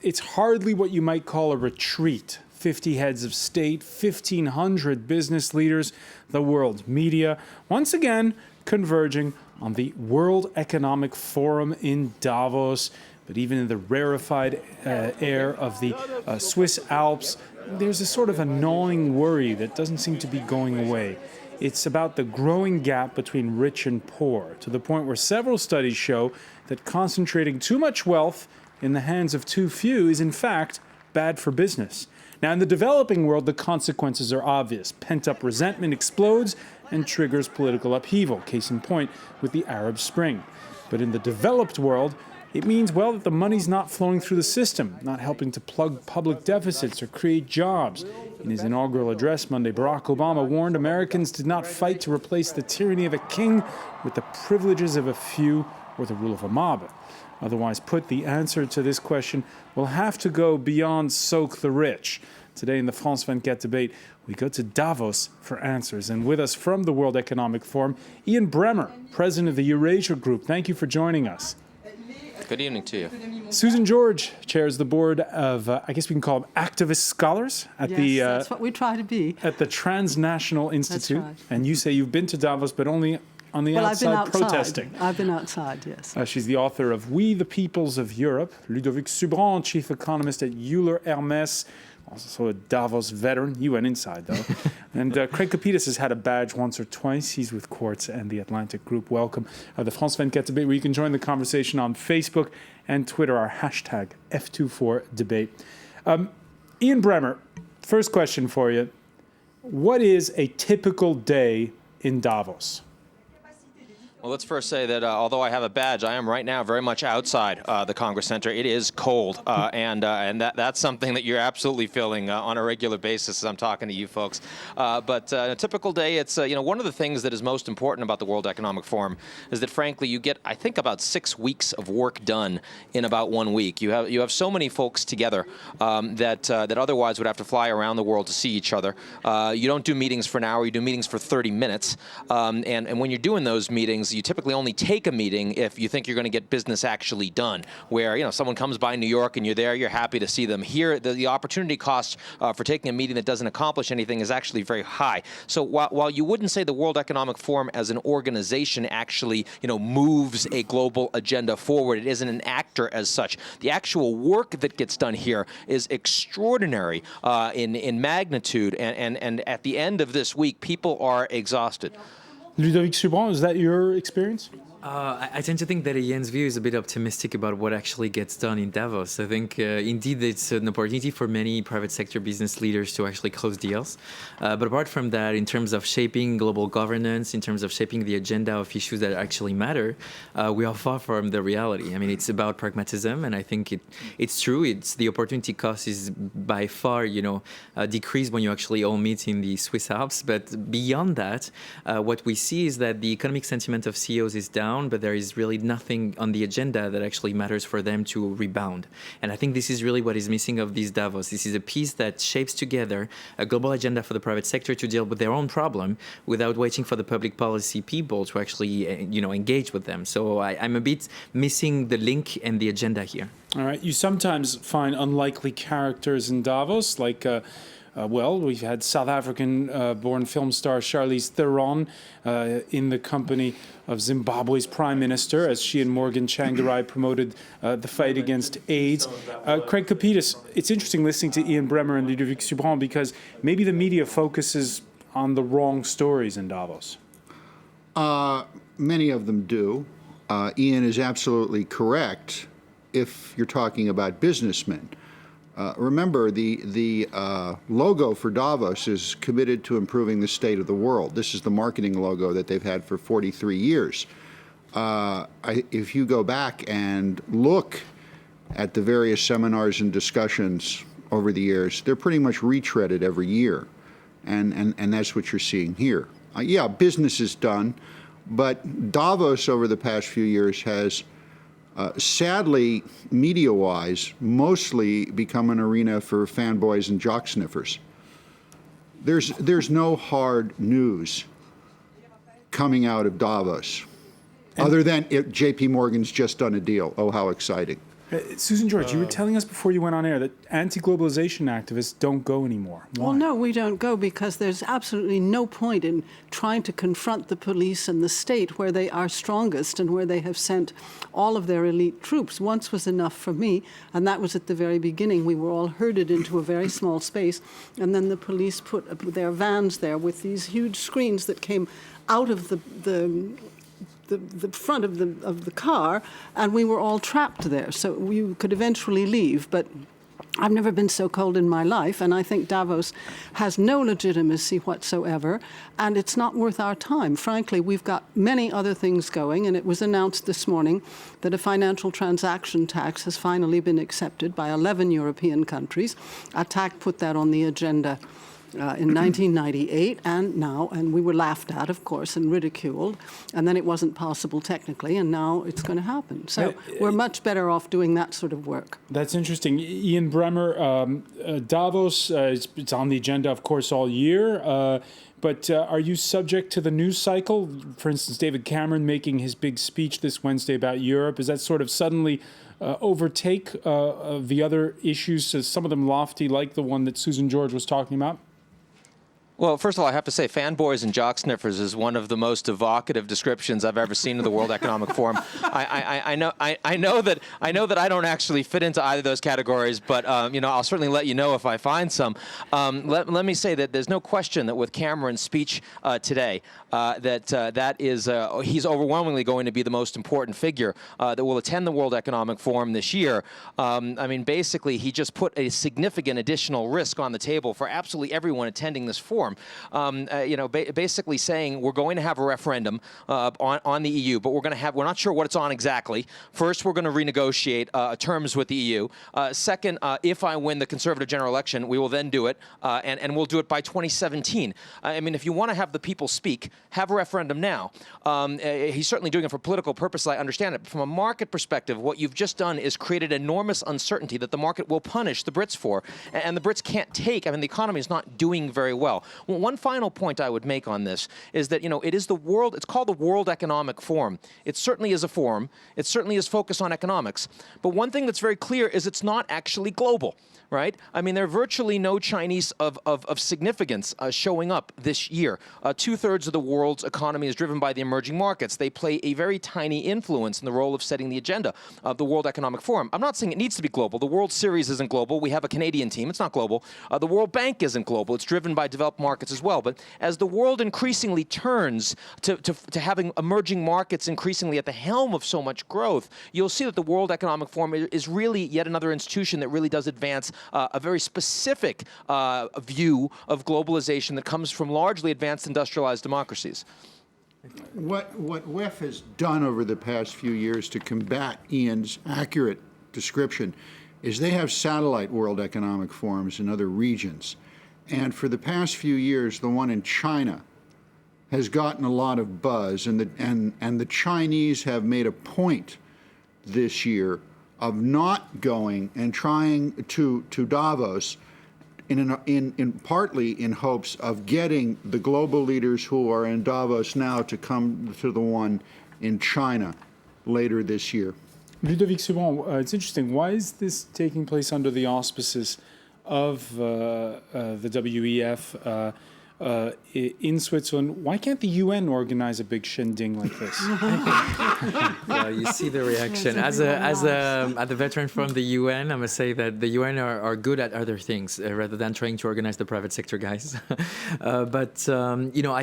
it's hardly what you might call a retreat. 50 heads of state, 1,500 business leaders, the world media, once again converging on the World Economic Forum in Davos. But even in the rarefied air of the Swiss Alps, there's a sort of a gnawing worry that doesn't seem to be going away. It's about the growing gap between rich and poor, to the point where several studies show that concentrating too much wealth in the hands of too few is, in fact, bad for business. Now, in the developing world, the consequences are obvious. Pent-up resentment explodes and triggers political upheaval, case in point with the Arab Spring. But in the developed world, it means, well, that the money's not flowing through the system, not helping to plug public deficits or create jobs. In his inaugural address Monday, Barack Obama warned Americans did not fight to replace the tyranny of a king with the privileges of a few or the rule of a mob. Otherwise put, the answer to this question will have to go beyond soak the rich. Today in the France 24 debate, we go to Davos for answers. And with us from the World Economic Forum, Ian Bremmer, president of the Eurasia Group. Thank you for joining us. Good evening to you. Susan George chairs the board of, I guess we can call them activist scholars at that's what we try to be. At the Transnational Institute. That's right. And you say you've been to Davos, but only on the outside protesting. I've been outside, yes. She's the author of We the Peoples of Europe. Ludovic Subran, chief economist at Euler Hermes, also a Davos veteran. You went inside, though. And Craig Kapitas has had a badge once or twice. He's with Quartz and the Atlantic Group. Welcome. The France 24 debate, where you can join the conversation on Facebook and Twitter, our hashtag F24debate. Ian Bremmer, first question for you. What is a typical day in Davos? Well, let's first say that although I have a badge, I am right now very much outside the Congress Center. It is cold, and that's something that you're absolutely feeling on a regular basis as I'm talking to you folks. But a typical day, it's one of the things that is most important about the World Economic Forum is that, frankly, you get, I think, about 6 weeks of work done in about 1 week. You have so many folks together that otherwise would have to fly around the world to see each other. You don't do meetings for an hour; you do meetings for 30 minutes. And when you're doing those meetings, you typically only take a meeting if you think you're going to get business actually done, where someone comes by New York and you're there, you're happy to see them. Here, the opportunity cost for taking a meeting that doesn't accomplish anything is actually very high. So while you wouldn't say the World Economic Forum as an organization actually moves a global agenda forward, it isn't an actor as such. The actual work that gets done here is extraordinary in magnitude, and at the end of this week, people are exhausted. Ludovic Subran, is that your experience? I tend to think that Ian's view is a bit optimistic about what actually gets done in Davos. I think, indeed, it's an opportunity for many private sector business leaders to actually close deals. But apart from that, in terms of shaping global governance, in terms of shaping the agenda of issues that actually matter, we are far from the reality. I mean, it's about pragmatism, and I think it's true. It's the opportunity cost is by far, decreased when you actually all meet in the Swiss Alps. But beyond that, what we see is that the economic sentiment of CEOs is down, but there is really nothing on the agenda that actually matters for them to rebound. And I think this is really what is missing of these Davos. This is a piece that shapes together a global agenda for the private sector to deal with their own problem without waiting for the public policy people to actually, engage with them. So I'm a bit missing the link and the agenda here. All right. You sometimes find unlikely characters in Davos, like we've had South African-born film star Charlize Theron in the company of Zimbabwe's prime minister, as she and Morgan Tsvangirai promoted the fight against AIDS. Craig Kapitas, it's interesting listening to Ian Bremmer and Ludovic Subran because maybe the media focuses on the wrong stories in Davos. Many of them do. Ian is absolutely correct if you're talking about businessmen. Remember, the logo for Davos is committed to improving the state of the world. This is the marketing logo that they've had for 43 years. If you go back and look at the various seminars and discussions over the years, they're pretty much retreaded every year. And that's what you're seeing here. Yeah, business is done, but Davos over the past few years has sadly, media-wise, mostly become an arena for fanboys and jock sniffers. There's no hard news coming out of Davos, other than J.P. Morgan's just done a deal. Oh, how exciting! Susan George, you were telling us before you went on air that anti-globalization activists don't go anymore. Why? Well, no, we don't go because there's absolutely no point in trying to confront the police and the state where they are strongest and where they have sent all of their elite troops. Once was enough for me, and that was at the very beginning. We were all herded into a very small space, and then the police put their vans there with these huge screens that came out of the front of the car, and we were all trapped there. So we could eventually leave, but I've never been so cold in my life, and I think Davos has no legitimacy whatsoever, and it's not worth our time. Frankly, we've got many other things going, and it was announced this morning that a financial transaction tax has finally been accepted by 11 European countries. ATTAC put that on the agenda in 1998 and we were laughed at, of course, and ridiculed, and then it wasn't possible technically, and now it's going to happen. So we're much better off doing that sort of work. That's interesting. Ian Bremmer, Davos, it's on the agenda, of course, all year. But are you subject to the news cycle? For instance, David Cameron making his big speech this Wednesday about Europe. Is that sort of suddenly overtake the other issues, some of them lofty, like the one that Susan George was talking about? Well, first of all, I have to say fanboys and jock sniffers is one of the most evocative descriptions I've ever seen of the World Economic Forum. I know that I don't actually fit into either of those categories, but I'll certainly let you know if I find some. Let me say that there's no question that with Cameron's speech today, that is he's overwhelmingly going to be the most important figure that will attend the World Economic Forum this year. Basically, he just put a significant additional risk on the table for absolutely everyone attending this forum. Basically saying we're going to have a referendum on the EU, but we're not sure what it's on exactly. First, we're going to renegotiate terms with the EU. Second, if I win the Conservative general election, we will then do it, and we'll do it by 2017. If you want to have the people speak, have a referendum now. He's certainly doing it for political purposes, I understand it. But from a market perspective, what you've just done is created enormous uncertainty that the market will punish the Brits for, and the Brits can't take. The economy is not doing very well. Well, one final point I would make on this is that, it's called the World Economic Forum. It certainly is a forum. It certainly is focused on economics. But one thing that's very clear is it's not actually global, right? There are virtually no Chinese of significance showing up this year. 2/3 of the world's economy is driven by the emerging markets. They play a very tiny influence in the role of setting the agenda of the World Economic Forum. I'm not saying it needs to be global. The World Series isn't global. We have a Canadian team. It's not global. The World Bank isn't global. It's driven by developed markets as well. But as the world increasingly turns to having emerging markets increasingly at the helm of so much growth, you'll see that the World Economic Forum is really yet another institution that really does advance a very specific view of globalization that comes from largely advanced industrialized democracies. What WEF has done over the past few years to combat Ian's accurate description is they have satellite World Economic Forums in other regions. And for the past few years, the one in China has gotten a lot of buzz, and the Chinese have made a point this year of not going and trying to Davos in partly in hopes of getting the global leaders who are in Davos now to come to the one in China later this year. Ludovic Subran, it's interesting. Why is this taking place under the auspices of the WEF in Switzerland? Why can't the UN organize a big shindig like this? Yeah, you see the reaction. As the veteran from the UN, I must say that the UN are good at other things rather than trying to organize the private sector guys. I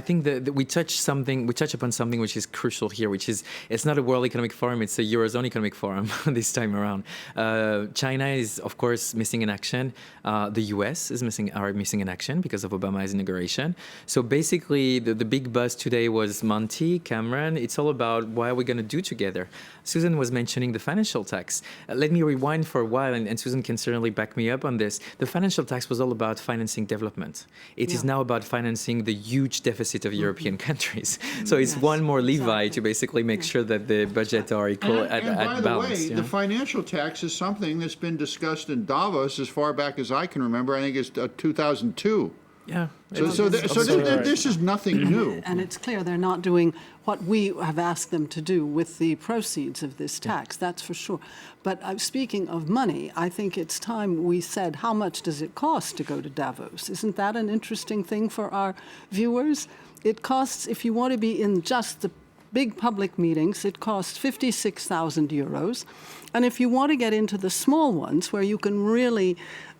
think that we touch upon something which is crucial here, which is it's not a World Economic Forum, it's a Eurozone Economic Forum this time around. China is, of course, missing in action. The US is missing in action because of Obama's inauguration. So basically, the big buzz today was Monti, Cameron. It's all about what are we going to do together. Susan was mentioning the financial tax. Let me rewind for a while, and Susan can certainly back me up on this. The financial tax was all about financing development. It is now about financing the huge deficit of European countries. So it's one more levi to basically make sure that the budget are equal at by balance. the way, the financial tax is something that's been discussed in Davos as far back as I can remember. I think it's 2002. Yeah. This is nothing new. And it's clear they're not doing what we have asked them to do with the proceeds of this tax, that's for sure. But speaking of money, I think it's time we said, how much does it cost to go to Davos? Isn't that an interesting thing for our viewers? It costs, if you want to be in just the big public meetings, it costs 56,000 euros. And if you want to get into the small ones, where you can really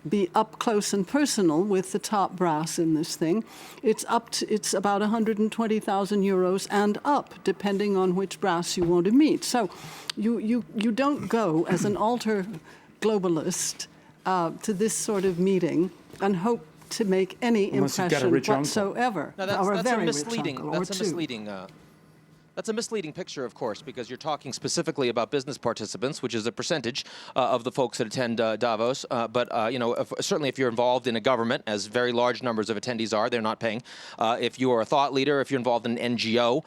be up close and personal with the top brass in this thing, it's about 120,000 euros and up, depending on which brass you want to meet. So you don't go as an alter globalist to this sort of meeting and hope to make any Unless you've got a impression rich uncle. whatsoever. No, or a that's very a rich misleading. uncle, or That's a two. misleading. That's a misleading picture, of course, because you're talking specifically about business participants, which is a percentage of the folks that attend Davos. But certainly, if you're involved in a government, as very large numbers of attendees are, they're not paying. If you are a thought leader, if you're involved in an NGO,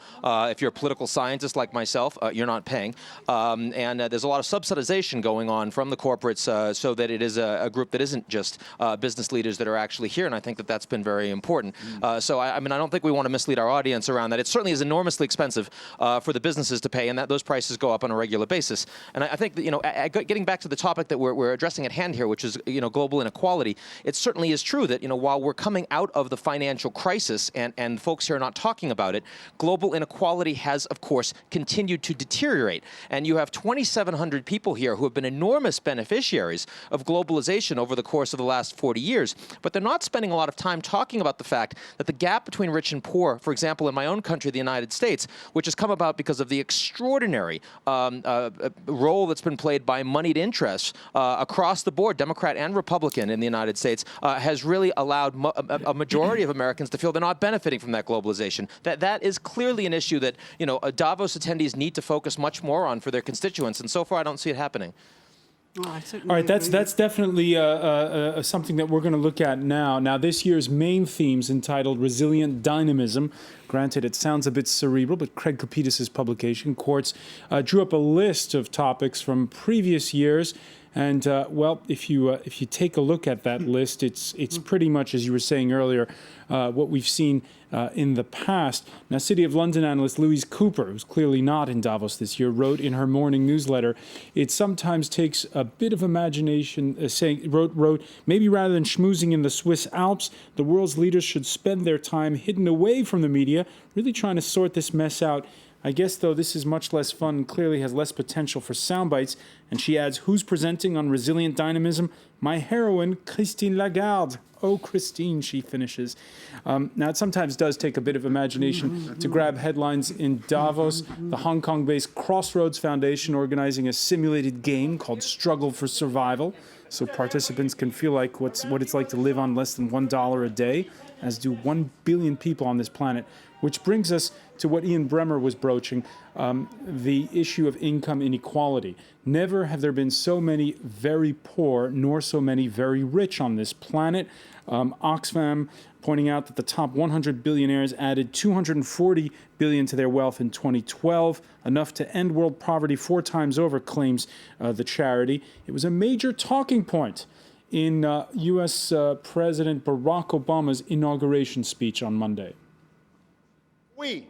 if you're a political scientist like myself, you're not paying. And there's a lot of subsidization going on from the corporates, so that it is a group that isn't just business leaders that are actually here. And I think that that's been very important. So I don't think we want to mislead our audience around that. It certainly is enormously expensive for the businesses to pay, and that those prices go up on a regular basis. And I think that, getting back to the topic that we're addressing at hand here, which is global inequality, it certainly is true that while we're coming out of the financial crisis and folks here are not talking about it, global inequality has, of course, continued to deteriorate. And you have 2,700 people here who have been enormous beneficiaries of globalization over the course of the last 40 years, but they're not spending a lot of time talking about the fact that the gap between rich and poor, for example, in my own country, the United States, which has come about because of the extraordinary role that's been played by moneyed interests across the board, Democrat and Republican in the United States, has really allowed a majority of Americans to feel they're not benefiting from that globalization. That is clearly an issue that Davos attendees need to focus much more on for their constituents, and so far I don't see it happening. Oh, I certainly All right, agree. that's definitely something that we're going to look at now. Now, this year's main theme's entitled Resilient Dynamism. Granted, it sounds a bit cerebral, but Craig Kopitas' publication, Quartz, drew up a list of topics from previous years. And, if you take a look at that list, it's pretty much, as you were saying earlier, what we've seen in the past. Now, City of London analyst Louise Cooper, who's clearly not in Davos this year, wrote in her morning newsletter, it sometimes takes a bit of imagination, wrote, maybe rather than schmoozing in the Swiss Alps, the world's leaders should spend their time hidden away from the media, really trying to sort this mess out. I guess, though, this is much less fun and clearly has less potential for sound bites. And she adds, who's presenting on Resilient Dynamism? My heroine, Christine Lagarde. Oh, Christine, she finishes. Now, it sometimes does take a bit of imagination to grab headlines in Davos. The Hong Kong-based Crossroads Foundation organizing a simulated game called Struggle for Survival, so participants can feel like what it's like to live on less than $1 a day, as do 1 billion people on this planet. Which brings us to what Ian Bremmer was broaching, the issue of income inequality. Never have there been so many very poor, nor so many very rich on this planet. Oxfam pointing out that the top 100 billionaires added $240 billion to their wealth in 2012, enough to end world poverty 4 times over, claims the charity. It was a major talking point in U.S. President Barack Obama's inauguration speech on Monday. We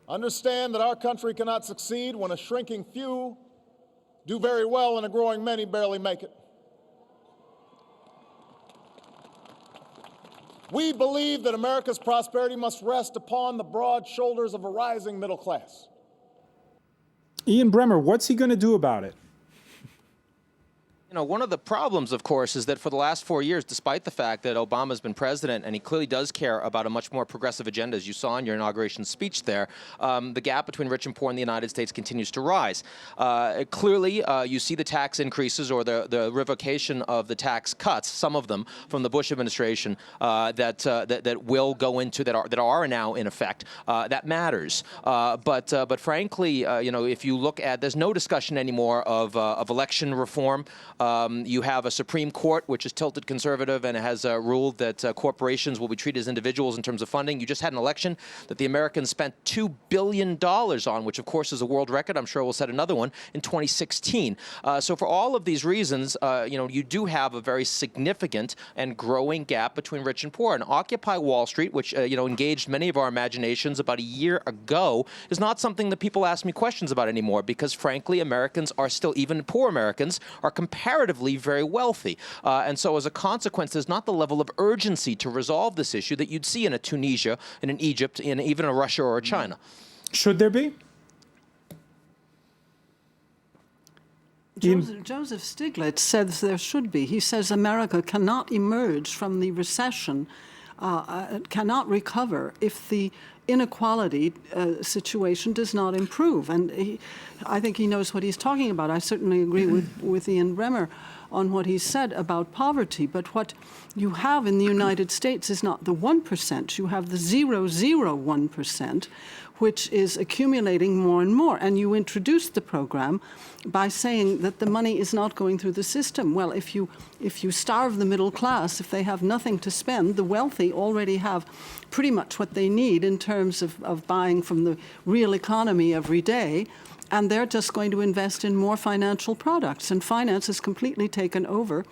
understand that our country cannot succeed when a shrinking few do very well and a growing many barely make it. We believe that America's prosperity must rest upon the broad shoulders of a rising middle class. Ian Bremmer, what's he going to do about it? One of the problems, of course, is that for the last 4 years, despite the fact that Obama's been president and he clearly does care about a much more progressive agenda, as you saw in your inauguration speech there, the gap between rich and poor in the United States continues to rise. Clearly, you see the tax increases or the revocation of the tax cuts, some of them from the Bush administration, that will go into, that are now in effect. That matters. But frankly, if you look at, there's no discussion anymore of election reform. You have a Supreme Court which is tilted conservative and has ruled that corporations will be treated as individuals in terms of funding. You just had an election that the Americans spent $2 billion on, which of course is a world record. I'm sure we'll set another one in 2016. So for all of these reasons, you do have a very significant and growing gap between rich and poor. And Occupy Wall Street, which engaged many of our imaginations about a year ago, is not something that people ask me questions about anymore because, frankly, Americans are still, even poor Americans, are comparatively very wealthy. And so as a consequence, there's not the level of urgency to resolve this issue that you'd see in a Tunisia, in an Egypt, in even a Russia or a China. Should there be? Joseph Stiglitz says there should be. He says America cannot emerge from the recession, cannot recover if the inequality situation does not improve. And I think he knows what he's talking about. I certainly agree with Ian Bremmer on what he said about poverty. But what you have in the United States is not the 1%. You have the 0.001%, which is accumulating more and more. And you introduced the program by saying that the money is not going through the system. Well, if you starve the middle class, if they have nothing to spend, the wealthy already have pretty much what they need in terms of buying from the real economy every day. And they're just going to invest in more financial products. And finance has completely taken over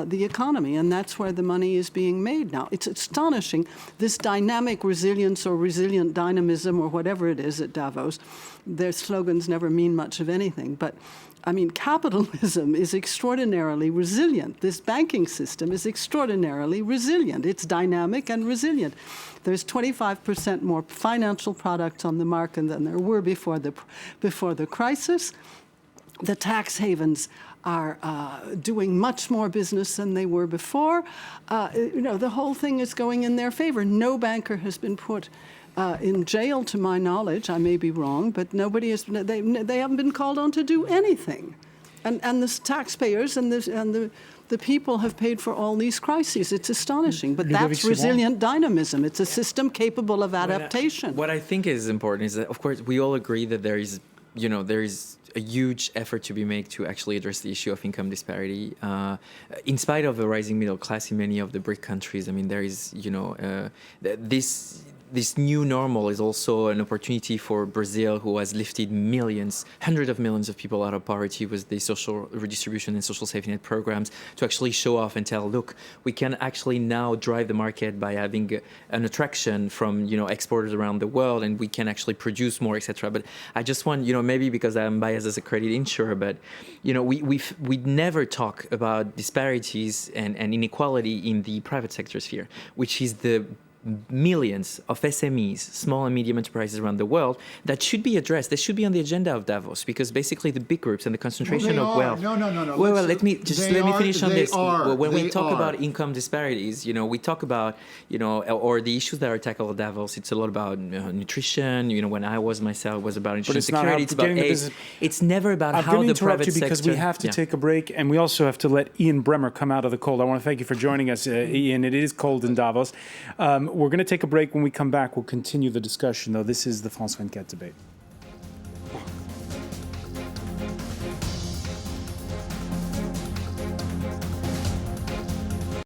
the economy, and that's where the money is being made now. It's astonishing, this dynamic resilience or resilient dynamism or whatever it is at Davos. Their slogans never mean much of anything, but I mean, capitalism is extraordinarily resilient. This banking system is extraordinarily resilient. It's dynamic and resilient. There's 25% more financial products on the market than there were before the crisis. The tax havens are doing much more business than they were before. The whole thing is going in their favor. No banker has been put in jail, to my knowledge. I may be wrong, but nobody has. They haven't been called on to do anything, and the taxpayers and the people have paid for all these crises. It's astonishing, but that's resilient dynamism. It's a system capable of adaptation. What I think is important is that, of course, we all agree that there is a huge effort to be made to actually address the issue of income disparity. In spite of a rising middle class in many of the BRIC countries, I mean, there is, this new normal is also an opportunity for Brazil, who has lifted hundreds of millions of people out of poverty with the social redistribution and social safety net programs, to actually show off and tell, look, we can actually now drive the market by having an attraction from, exporters around the world, and we can actually produce more, etc. But I just want, maybe because I'm biased as a credit insurer, but, we never talk about disparities and inequality in the private sector sphere, which is the millions of SMEs, small and medium enterprises around the world, that should be addressed. They should be on the agenda of Davos, because basically the big groups and the concentration of wealth. No. Well, let me finish on this. When we talk about income disparities, we talk about, or the issues that are tackled at Davos. It's a lot about nutrition. When I was myself, it was about insurance security. It's about AIDS. It's never about how the private sector. Because we have to take a break, and we also have to let Ian Bremmer come out of the cold. I want to thank you for joining us, Ian. It is cold in Davos. We're going to take a break. When we come back, we'll continue the discussion, though. This is the France 24 debate.